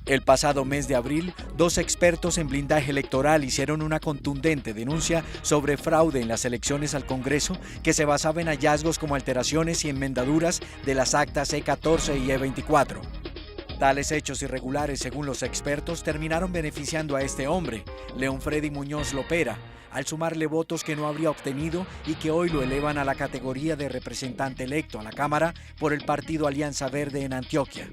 El pasado mes de abril, 2 expertos en blindaje electoral hicieron una contundente denuncia sobre fraude en las elecciones al Congreso que se basaba en hallazgos como alteraciones y enmendaduras de las actas E14 y E24. Tales hechos irregulares, según los expertos, terminaron beneficiando a este hombre, Leonfredy Muñoz Lopera, al sumarle votos que no habría obtenido y que hoy lo elevan a la categoría de representante electo a la Cámara por el partido Alianza Verde en Antioquia.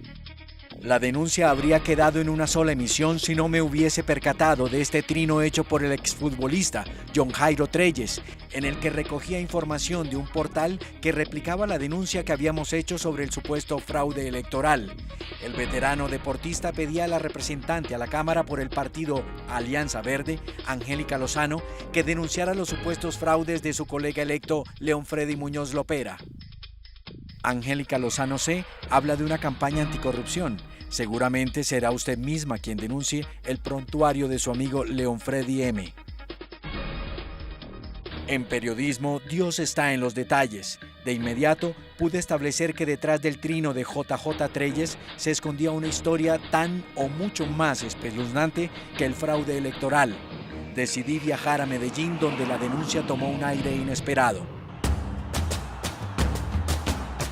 La denuncia habría quedado en una sola emisión si no me hubiese percatado de este trino hecho por el exfutbolista John Jairo Treyes, en el que recogía información de un portal que replicaba la denuncia que habíamos hecho sobre el supuesto fraude electoral. El veterano deportista pedía a la representante a la Cámara por el partido Alianza Verde, Angélica Lozano, que denunciara los supuestos fraudes de su colega electo Leonfredy Muñoz Lopera. Angélica Lozano C. habla de una campaña anticorrupción. Seguramente será usted misma quien denuncie el prontuario de su amigo Leonfredy M. En periodismo, Dios está en los detalles. De inmediato, pude establecer que detrás del trino de JJ Treyes se escondía una historia tan o mucho más espeluznante que el fraude electoral. Decidí viajar a Medellín, donde la denuncia tomó un aire inesperado.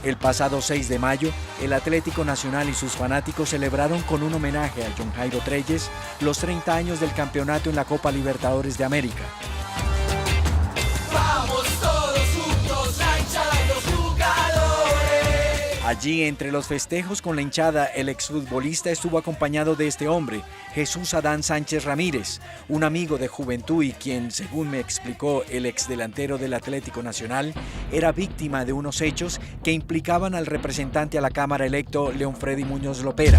El pasado 6 de mayo, el Atlético Nacional y sus fanáticos celebraron con un homenaje a John Jairo Treyes los 30 años del campeonato en la Copa Libertadores de América. ¡Vamos todos juntos, la hinchada y los jugadores! Allí, entre los festejos con la hinchada, el exfutbolista estuvo acompañado de este hombre, Jesús Adán Sánchez Ramírez, un amigo de juventud y quien, según me explicó el exdelantero del Atlético Nacional, era víctima de unos hechos que implicaban al representante a la Cámara electo Leonfredy Muñoz Lopera.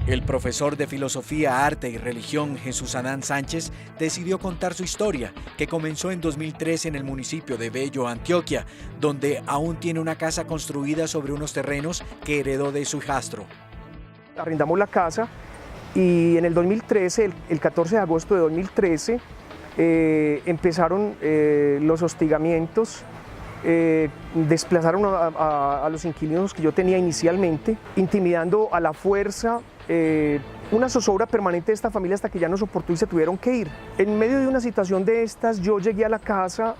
El profesor de Filosofía, Arte y Religión Jesús Adán Sánchez decidió contar su historia, que comenzó en 2013 en el municipio de Bello, Antioquia, donde aún tiene una casa construida sobre unos terrenos que heredó de su hijastro. Arrendamos la casa y en el 2013, el 14 de agosto de 2013, empezaron los hostigamientos. Desplazaron a los inquilinos que yo tenía inicialmente, intimidando a la fuerza, una zozobra permanente de esta familia hasta que ya no soportó y se tuvieron que ir. En medio de una situación de estas, yo llegué a la casa,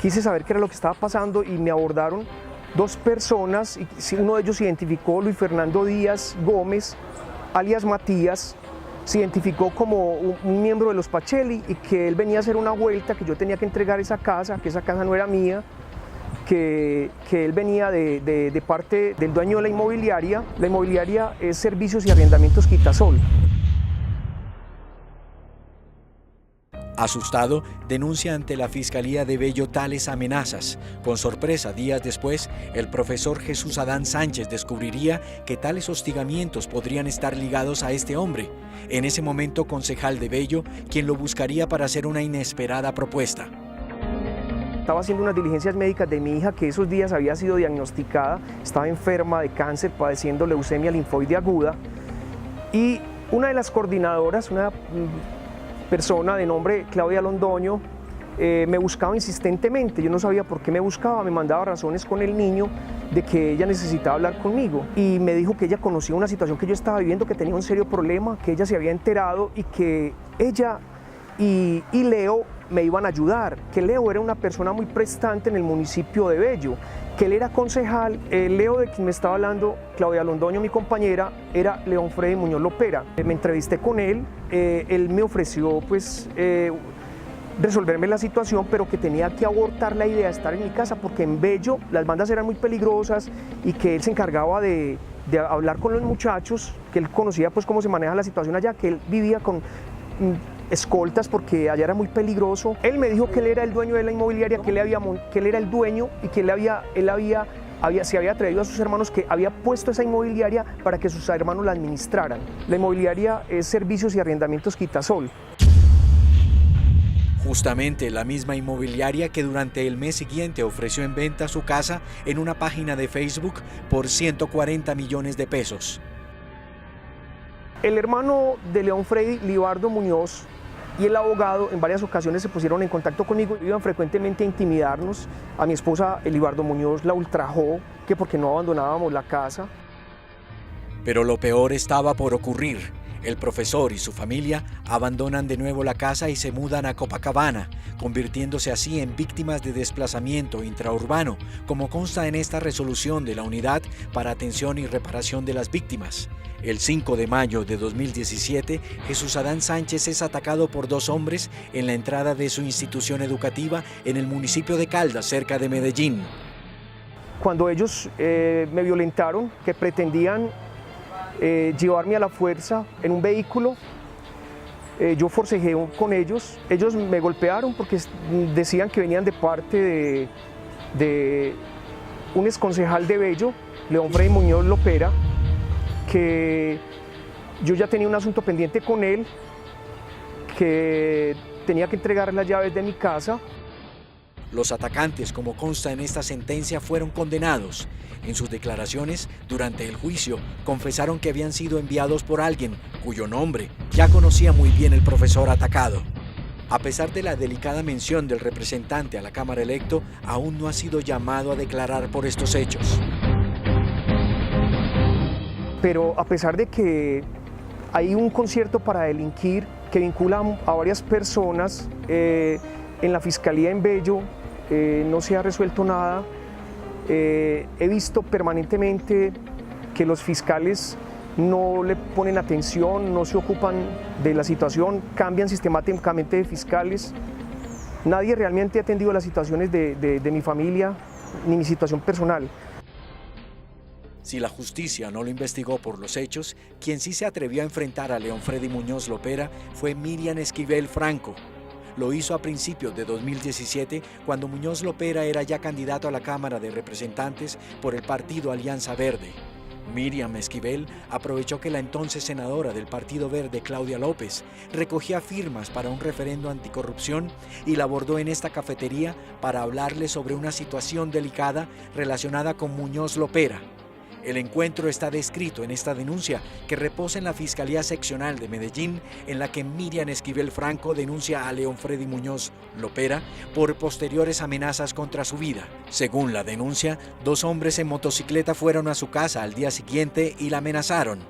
quise saber qué era lo que estaba pasando y me abordaron 2 personas, y uno de ellos se identificó, Luis Fernando Díaz Gómez, alias Matías. Se identificó como un miembro de los Pachelli y que él venía a hacer una vuelta, que yo tenía que entregar esa casa, que esa casa no era mía, que él venía de parte del dueño de la inmobiliaria. La inmobiliaria es Servicios y Arrendamientos Quitasol. Asustado, denuncia ante la Fiscalía de Bello tales amenazas. Con sorpresa, días después, el profesor Jesús Adán Sánchez descubriría que tales hostigamientos podrían estar ligados a este hombre, en ese momento concejal de Bello, quien lo buscaría para hacer una inesperada propuesta. Estaba haciendo unas diligencias médicas de mi hija, que esos días había sido diagnosticada, estaba enferma de cáncer, padeciendo leucemia linfoide aguda, y una de las coordinadoras, una persona de nombre Claudia Londoño, me buscaba insistentemente. Yo no sabía por qué me buscaba, me mandaba razones con el niño de que ella necesitaba hablar conmigo y me dijo que ella conocía una situación que yo estaba viviendo, que tenía un serio problema, que ella se había enterado y que ella y Leo me iban a ayudar, que Leo era una persona muy prestante en el municipio de Bello, que él era concejal. Leo, de quien me estaba hablando Claudia Londoño, mi compañera, era Leonfredy Muñoz Lopera. Me entrevisté con él, él me ofreció pues resolverme la situación, pero que tenía que abortar la idea de estar en mi casa porque en Bello las bandas eran muy peligrosas y que él se encargaba de hablar con los muchachos, que él conocía pues cómo se maneja la situación allá, que él vivía con escoltas porque allá era muy peligroso. Él me dijo que él era el dueño de la inmobiliaria, que él era el dueño y que se había traído a sus hermanos, que había puesto esa inmobiliaria para que sus hermanos la administraran. La inmobiliaria es Servicios y Arrendamientos Quitasol. Justamente la misma inmobiliaria que durante el mes siguiente ofreció en venta su casa en una página de Facebook por 140 millones de pesos. El hermano de Leonfredy, Libardo Muñoz, y el abogado en varias ocasiones se pusieron en contacto conmigo, iban frecuentemente a intimidarnos. A mi esposa, Libardo Muñoz, la ultrajó, que porque no abandonábamos la casa. Pero lo peor estaba por ocurrir. El profesor y su familia abandonan de nuevo la casa y se mudan a Copacabana, convirtiéndose así en víctimas de desplazamiento intraurbano, como consta en esta resolución de la Unidad para Atención y Reparación de las Víctimas. El 5 de mayo de 2017, Jesús Adán Sánchez es atacado por dos hombres en la entrada de su institución educativa en el municipio de Caldas, cerca de Medellín. Cuando ellos me violentaron, que pretendían llevarme a la fuerza en un vehículo, yo forcejeé con ellos. Ellos me golpearon porque decían que venían de parte de un exconcejal de Bello, León Freddy Muñoz Lopera, que yo ya tenía un asunto pendiente con él, que tenía que entregar las llaves de mi casa. Los atacantes, como consta en esta sentencia, fueron condenados. En sus declaraciones, durante el juicio, confesaron que habían sido enviados por alguien cuyo nombre ya conocía muy bien el profesor atacado. A pesar de la delicada mención del representante a la Cámara electo, aún no ha sido llamado a declarar por estos hechos. Pero a pesar de que hay un concierto para delinquir que vincula a varias personas, en la Fiscalía en Bello no se ha resuelto nada. He visto permanentemente que los fiscales no le ponen atención, no se ocupan de la situación, cambian sistemáticamente de fiscales. Nadie realmente ha atendido las situaciones de mi familia ni mi situación personal. Si la justicia no lo investigó por los hechos, quien sí se atrevió a enfrentar a León Freddy Muñoz Lopera fue Miriam Esquivel Franco. Lo hizo a principios de 2017, cuando Muñoz Lopera era ya candidato a la Cámara de Representantes por el partido Alianza Verde. Miriam Esquivel aprovechó que la entonces senadora del Partido Verde, Claudia López, recogía firmas para un referendo anticorrupción y la abordó en esta cafetería para hablarle sobre una situación delicada relacionada con Muñoz Lopera. El encuentro está descrito en esta denuncia que reposa en la Fiscalía Seccional de Medellín, en la que Miriam Esquivel Franco denuncia a León Freddy Muñoz Lopera por posteriores amenazas contra su vida. Según la denuncia, dos hombres en motocicleta fueron a su casa al día siguiente y la amenazaron.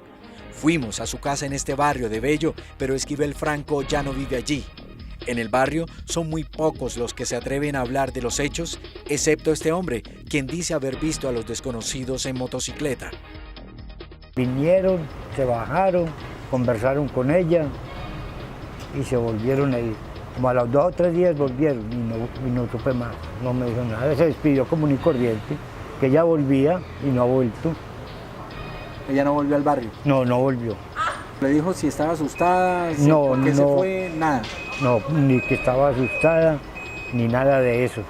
Fuimos a su casa en este barrio de Bello, pero Esquivel Franco ya no vive allí. En el barrio son muy pocos los que se atreven a hablar de los hechos, excepto este hombre, quien dice haber visto a los desconocidos en motocicleta. Vinieron, se bajaron, conversaron con ella y se volvieron a ir. Como a los 2 o 3 días volvieron y no supe más, no me dijo nada. Se despidió como un corriente, que ella volvía y no ha vuelto. ¿Ella no volvió al barrio? No, no volvió. ¿Le dijo si estaba asustada? No, ¿Por qué no. se fue? Nada. No, ni que estaba asustada, ni nada de eso.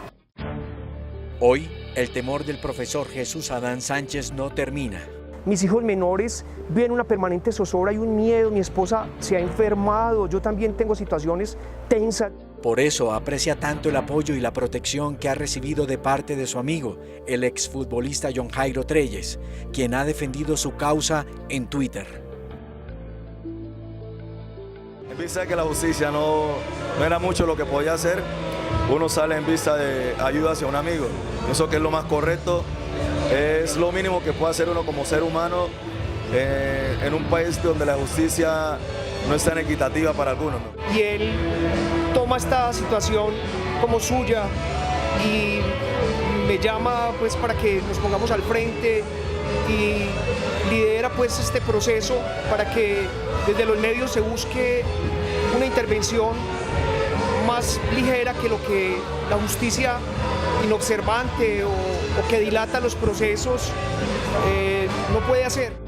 Hoy, el temor del profesor Jesús Adán Sánchez no termina. Mis hijos menores viven una permanente zozobra y un miedo. Mi esposa se ha enfermado, yo también tengo situaciones tensas. Por eso aprecia tanto el apoyo y la protección que ha recibido de parte de su amigo, el exfutbolista John Jairo Treyes, quien ha defendido su causa en Twitter. En vista de que la justicia no era mucho lo que podía hacer, uno sale en vista de ayuda hacia un amigo. Pienso que es lo más correcto, es lo mínimo que puede hacer uno como ser humano en un país donde la justicia no es tan equitativa para algunos, ¿no? Y él toma esta situación como suya y me llama pues para que nos pongamos al frente y lidera pues este proceso para que desde los medios se busque una intervención más ligera que lo que la justicia inobservante o que dilata los procesos no puede hacer.